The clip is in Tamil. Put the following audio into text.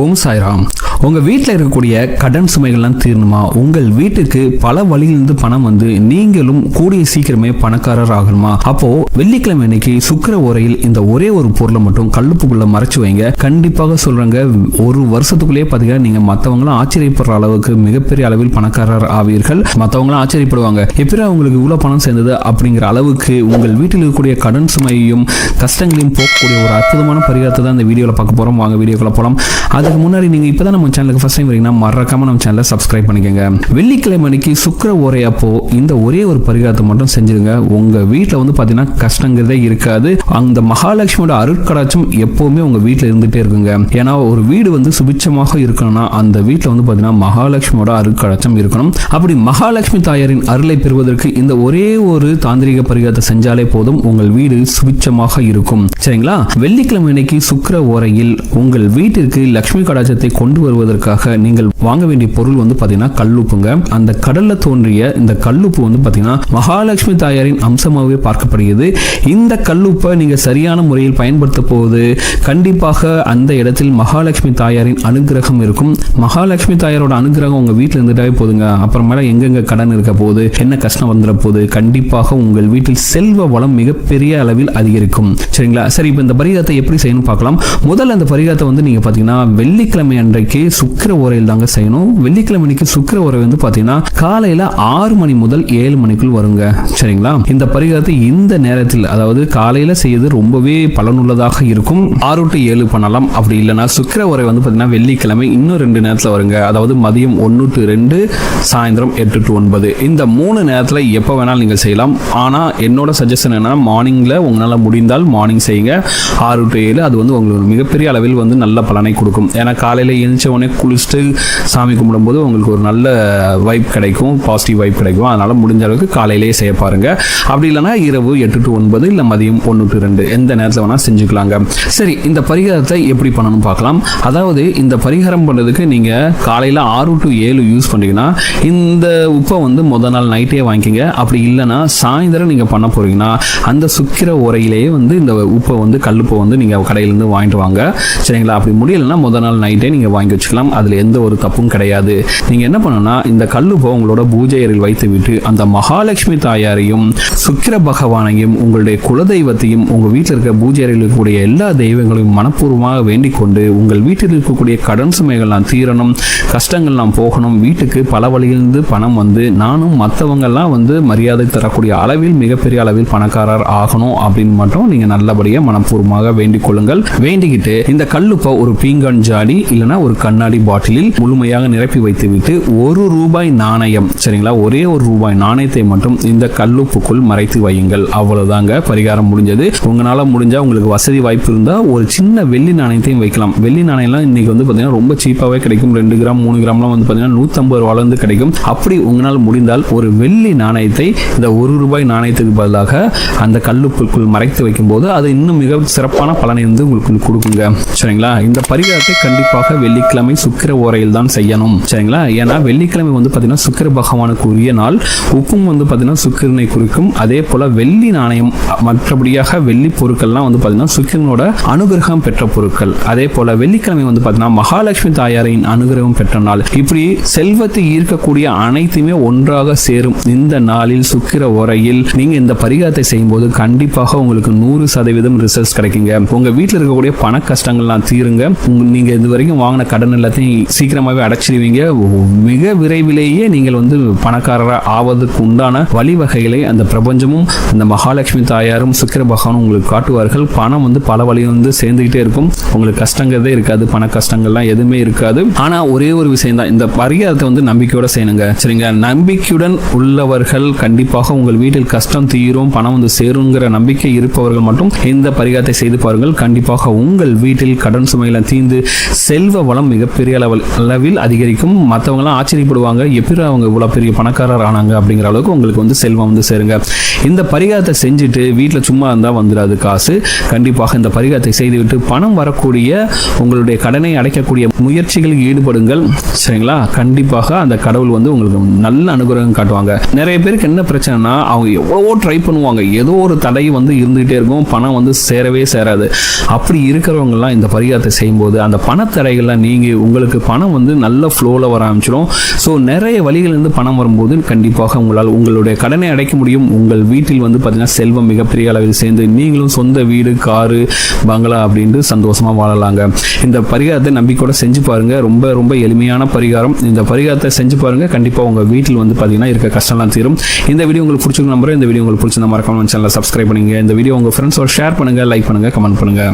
ஓம் சாய்ராம். உங்கள் வீட்டில் இருக்கக்கூடிய கடன் சுமைகள்லாம் தீரணுமா? உங்கள் வீட்டுக்கு பல வழியிலிருந்து பணம் வந்து நீங்களும் கூடிய சீக்கிரமே பணக்காரர் ஆகணுமா? அப்போ வெள்ளிக்கிழமை அன்னைக்கு சுக்கிர ஓரையில் இந்த ஒரே ஒரு பொருளை மட்டும் கல்லுப்புக்குள்ள மறைச்சு வைங்க. கண்டிப்பாக சொல்றாங்க, ஒரு வருஷத்துக்குள்ளேயே பார்த்தீங்கன்னா நீங்க மற்றவங்களும் ஆச்சரியப்படுற அளவுக்கு மிகப்பெரிய அளவில் பணக்காரர் ஆவீர்கள். மற்றவங்களும் ஆச்சரியப்படுவாங்க, எப்படி அவங்களுக்கு இவ்வளவு பணம் சேர்ந்தது அப்படிங்கிற அளவுக்கு உங்கள் வீட்டில் இருக்கக்கூடிய கடன் சுமையையும் கஷ்டங்களையும் போக்கக்கூடிய ஒரு அற்புதமான பரிகாரத்தை தான் இந்த வீடியோவில் பார்க்க போறோம். வாங்க வீடியோக்குள்ள போலாம். அதுக்கு முன்னாடி நீங்க இப்பதான் நம்ம சேனலுக்கு ஃபர்ஸ்ட் டைம் வரீங்கன்னா மறக்காம நம்ம சேனலை சப்ஸ்கிரைப் பண்ணிக்கோங்க. வெள்ளிக்கிழமை அன்னைக்கு சுக்கிர ஓரை அப்போ இந்த ஒரே ஒரு பரிகாரத்தை மட்டும் செஞ்சிருங்க. உங்க வீட்டில் வந்து பாத்தீங்கன்னா கஷ்டங்கிறதே இருக்காது. அந்த மகாலட்சுமியோட அருட்கடாட்சம் எப்பவுமே உங்க வீட்டில் இருந்துட்டே இருக்குங்க. ஏன்னா ஒரு வீடு வந்து சுபிட்சமாக இருக்கணும்னா அந்த வீட்டில் வந்து பாத்தீங்கன்னா மகாலட்சுமியோட அருட்கடாட்சம் இருக்கணும். அப்படி மகாலட்சுமி தாயாரின் அருளை பெறுவதற்கு இந்த ஒரே ஒரு தாந்திரிக பரிகாரத்தை செஞ்சாலே போதும், உங்கள் வீடு சுபிட்சமாக இருக்கும். சரிங்களா? வெள்ளிக்கிழமை அன்னைக்கு சுக்கிர ஓரையில் உங்கள் வீட்டிற்கு லட்சுமி கடாட்சத்தை கொண்டு வருவதற்காக நீங்கள் வாங்க வேண்டிய பொருள் வந்து பாத்தீங்கன்னா கல்லுப்புங்க. அந்த கடல்ல தோன்றிய இந்த கல்லுப்பு வந்து பாத்தீங்கன்னா மகாலட்சுமி தாயாரின் அம்சமாகவே பார்க்கப்படுகிறது. இந்த கல்லுப்பை நீங்க சரியான முறையில் பயன்படுத்த போது கண்டிப்பாக அந்த இடத்தில் மகாலட்சுமி தாயாரின் அனுகிரகம் இருக்கும். மகாலட்சுமி தாயாரோட அனுகிரகம் உங்க வீட்டில் இருந்துட்டாவே போதுங்க. அப்புறமேல எங்கெங்க கடன் இருக்க போது, என்ன கஷ்டம் வந்துட போது, கண்டிப்பாக உங்கள் வீட்டில் செல்வ வளம் மிகப்பெரிய அளவில் அதிகரிக்கும். சரிங்களா? சரி, இப்போ இந்த பரிகாரத்தை எப்படி செய்யணும் பார்க்கலாம். முதல்ல அந்த பரிகாரத்தை வந்து நீங்க பாத்தீங்கன்னா வெள்ளிக்கிழமை அன்றைக்கு சுக்கிர ஓரையில் தாங்க செய்யணும். வெள்ளிக்கிழமைக்கு சுக்கிர ஓரை வந்து பாத்தீங்கன்னா காலையில 6 மணி முதல் 7 மணிக்குள் வருங்க. சரிங்களா? இந்த பரிகாரத்தை இந்த நேரத்தில், அதாவது காலையில செய்வது ரொம்பவே பலனுள்ளதாக இருக்கும். 6 to 7 பண்ணலாம். அப்படி இல்லைன்னா சுக்கிர ஓரை வந்து பாத்தீங்கன்னா வெள்ளிக்கிழமை இன்னும் 2 நேரத்தில் வருங்க. அதாவது மதியம் 1 to 2, சாயந்தரம் 8 to 9. இந்த 3 நேரத்தில் எப்போ வேணாலும் நீங்கள் செய்யலாம். ஆனா என்னோட சஜஷன் என்ன, மார்னிங்ல உங்களால் முடிந்தால் மார்னிங் செய்யுங்க. 6 to 7 அது வந்து உங்களுக்கு மிகப்பெரிய அளவில் வந்து நல்ல பலனை கொடுக்கும். ஏன்னா காலையில எழுந்த உடனே குளிச்சுட்டு சாமி கும்பிடும்போது உங்களுக்கு ஒரு நல்ல வைப் கிடைக்கும், பாசிட்டிவ் வைப் கிடைக்கும். அதனால முடிஞ்ச அளவுக்கு காலையிலேயே செய்ய பாருங்க. அப்படி இல்லைன்னா இரவு 8 to 9 இல்லை மதியம் 1 to 2 எந்த நேரத்தில் வேணா செஞ்சுக்கலாங்க. சரி, இந்த பரிகாரத்தை எப்படி பண்ணணும் பார்க்கலாம். அதாவது இந்த பரிகாரம் பண்ணுறதுக்கு நீங்க காலையில 6 to 7 யூஸ் பண்ணீங்கன்னா இந்த உப்பை வந்து முதல் நாள் நைட்டே வாங்கிக்கங்க. அப்படி இல்லைன்னா சாயந்தரம் நீங்க பண்ண போறீங்கன்னா அந்த சுக்கிர உரையிலேயே வந்து இந்த உப்பை வந்து கல்லுப்பை வந்து நீங்க கடையிலேருந்து வாங்கிட்டு வாங்க. சரிங்களா? அப்படி முடியலைன்னா முதல் நாள் நைட்டே நீங்க வாங்கி வச்சுக்கலாம். அதுல எந்த ஒரு தப்பும் கிடையாது. நீங்க என்ன பண்ணணும்னா இந்த கல்லுப்பை உங்களோட பூஜை அறையில் வைத்து விட்டு அந்த மகாலட்சுமி தாயாரையும் சுக்கிர பகவானையும் உங்களுடைய குலதெய்வத்தையும் உங்க வீட்டில் இருக்க பூஜை அறையில் இருக்கக்கூடிய எல்லா தெய்வங்களையும் மனப்பூர்வமாக வேண்டிக் கொண்டு உங்கள் வீட்டில் இருக்கக்கூடிய கடன் சுமைகள்லாம் தீரணும், கஷ்டங்கள்லாம் போகணும், வீட்டுக்கு பல வழியிலிருந்து பணம் வந்து நானும் மற்றவங்கெல்லாம் வந்து மரியாதை தரக்கூடிய அளவில் மிகப்பெரிய அளவில் பணக்காரர் ஆகணும் அப்படின்னு மட்டும் நீங்க நல்லபடியாக மனப்பூர்வமாக வேண்டிக் கொள்ளுங்கள். வேண்டிக்கிட்டு இந்த கல்லுப்பை ஒரு பீங்கான் ஜாடி இல்லைன்னா ஒரு கண்ணாடி பாட்டிலில் முழுமையாக நிரப்பி வைத்து விட்டு ₹1 நாணயம், சரிங்களா, ஒரே ₹1 நாணயத்தை மட்டும் இந்த கல்லுப்புக்குள் மறைத்து வையுங்கள். அவ்வளவுதாங்க, பரிகாரம் முடிஞ்சது. உங்களால முடிஞ்சா உங்களுக்கு வசதி வாய்ப்பு இருந்தா ஒரு சின்ன வெள்ளி நாணயத்தையும் வைக்கலாம். வெள்ளி நாணயம்லாம் இன்னைக்கு வந்து பாத்தீங்கன்னா ரொம்ப சீப்பாவே கிடைக்கும். 2 கிராம் 3 கிராம்லாம் வந்து பாத்தீங்கன்னா ₹150 கிடைக்கும். அப்படி உங்களால் முடிந்தால் ஒரு வெள்ளி நாணயத்தை இந்த ₹1 நாணயத்துக்கு பதிலாக அந்த கல்லுப்புக்குள் மறைத்து வைக்கும் போது அது இன்னும் மிக சிறப்பான பலனை வந்து உங்களுக்கு கொடுக்குங்க. சரிங்களா? இந்த பரிகாரத்தை கண்டிப்பாக வெள்ளிக்கிழமை சுக்கிர ஓரையில் தான் செய்யணும். சரிங்களா? ஏன்னா வெள்ளிக்கிழமை வந்து பாத்தீங்கன்னா சுக்கிர பகவானுக்கு உரிய நாள். உப்பும் வந்து பாத்தீங்கன்னா சுக்கிரனை குறிக்கும். அதே போல வெள்ளி நாணயம் மற்றபடியாக வெள்ளி பொருட்கள்லாம் வந்து பாத்தீங்கன்னா சுக்கிரனோட அனுகிரகம் பெற்ற பொருட்கள். அதே போல வெள்ளிக்கிழமை வந்து பாத்தீங்கன்னா மகாலட்சுமி தாயாரின் அனுகிரகம் பெற்ற நாள். இப்படி செல்வத்தை ஈர்க்கக்கூடிய அனைத்துமே ஒன்றாக சேரும் இந்த நாளில் சுக்கிர ஓரையில் நீங்க இந்த பரிகாரத்தை செய்யும் போது கண்டிப்பாக உங்களுக்கு 100% ரிசல்ட்ஸ் கிடைக்குங்க. உங்க வீட்டில் இருக்கக்கூடிய பண கஷ்டங்கள்லாம் தீருங்க. நீங்க இது வரைக்கும் வாங்கின கடன் எல்லாத்தையும் சீக்கிரமாவே அடைச்சிடுவீங்க. மிக விரைவிலேயே நீங்கள் வந்து பணக்காரராக ஆவதற்கு உண்டான வழிவகைகளை அந்த பிரபஞ்சமும் அந்த மகாலட்சுமி தாயாரும் சுக்கிர பகவானும் உங்களுக்கு காட்டுவார்கள். பணம் வந்து பல வழியில் வந்து சேர்ந்துகிட்டே இருக்கும். உங்களுக்கு கஷ்டங்கிறதே இருக்காது, பண கஷ்டங்கள்லாம் எதுவுமே இருக்காது. ஆனா ஒரே ஒரு விஷயம் தான், இந்த பரிகாரத்தை வந்து நம்பிக்கையோட செய்யணுங்க. சரிங்க? நம்பிக்கையுடன் உள்ளவர்கள் கண்டிப்பாக உங்கள் வீட்டில் கஷ்டம் தீரும், பணம் வந்து சேருங்கிற நம்பிக்கை இருப்பவர்கள் மட்டும் இந்த பரிகாரத்தை செய்து பாருங்கள். கண்டிப்பாக உங்கள் வீட்டில் கடன் சுமையெல்லாம் தீர்ந்து செல்வ வளம் மிகப்பெரிய அளவில் அதிகரிக்கும். மற்றவங்களாம் ஆச்சரியப்படுவாங்க, எப்படி அவங்க இவ்வளவு பெரிய பணக்காரர் ஆனாங்க அப்படிங்கிற அளவுக்கு உங்களுக்கு வந்து செல்வம் வந்து சேருங்க. இந்த பரிகாரத்தை செஞ்சுட்டு வீட்டில் சும்மா இருந்தால் வந்துடாது காசு. கண்டிப்பாக இந்த பரிகாரத்தை செய்துவிட்டு பணம் வரக்கூடிய உங்களுடைய கடனை அடைக்கக்கூடிய முயற்சிகளில் ஈடுபடுங்கள். சரிங்களா? கண்டிப்பாக அந்த கடவுள் வந்து உங்களுக்கு நல்ல அனுகிரகம் காட்டுவாங்க. நிறைய பேருக்கு என்ன பிரச்சனைனா, அவங்க எவ்வளவோ ட்ரை பண்ணுவாங்க, ஏதோ ஒரு தடை வந்து இருந்துகிட்டே இருக்கும், பணம் வந்து சேரவே சேராது. அப்படி இருக்கிறவங்கலாம் இந்த பரிகாரத்தை செய்யும்போது அந்த பணத்தடைகள்லாம் நீங்கி உங்களுக்கு பணம் வந்து நல்ல ஃப்ளோவில் வர ஆரம்பிச்சிடும். ஸோ நிறைய வழிகளிலிருந்து பணம் வரும்போது கண்டிப்பாக உங்களால் உங்களுடைய கடனை அடைக்க முடியும். உங்கள் வீட்டில் வந்து பார்த்தீங்கன்னா செல்வம் மிகப்பெரிய அளவில் சேர்ந்து நீங்களும் சொந்த வீடு, காரு, பங்களா அப்படின்ட்டு சந்தோஷமாக வாழலாங்க. இந்த பரிகாரத்தை நம்பிக்கையோட செஞ்சு பாருங்க. ரொம்ப ரொம்ப எளிமையான பரிகாரம். இந்த பரிகாரத்தை செஞ்சு பாருங்க. கண்டிப்பாக உங்கள் வீட்டில் வந்து பார்த்தீங்கன்னா இருக்க கஷ்டம்லாம் தீரும். இந்த வீடியோ உங்களுக்கு பிடிச்சிருக்க நம்புறேன். இந்த வீடியோ உங்களுக்கு பிடிச்சிருந்தா மறக்காம சேனலை சப்ஸ்கிரைப் பண்ணுங்க. இந்த வீடியோ உங்கள் ஃப்ரெண்ட்ஸோட ஷேர் பண்ணுங்க, லைக் பண்ணுங்க, கமெண்ட் பண்ணுங்க.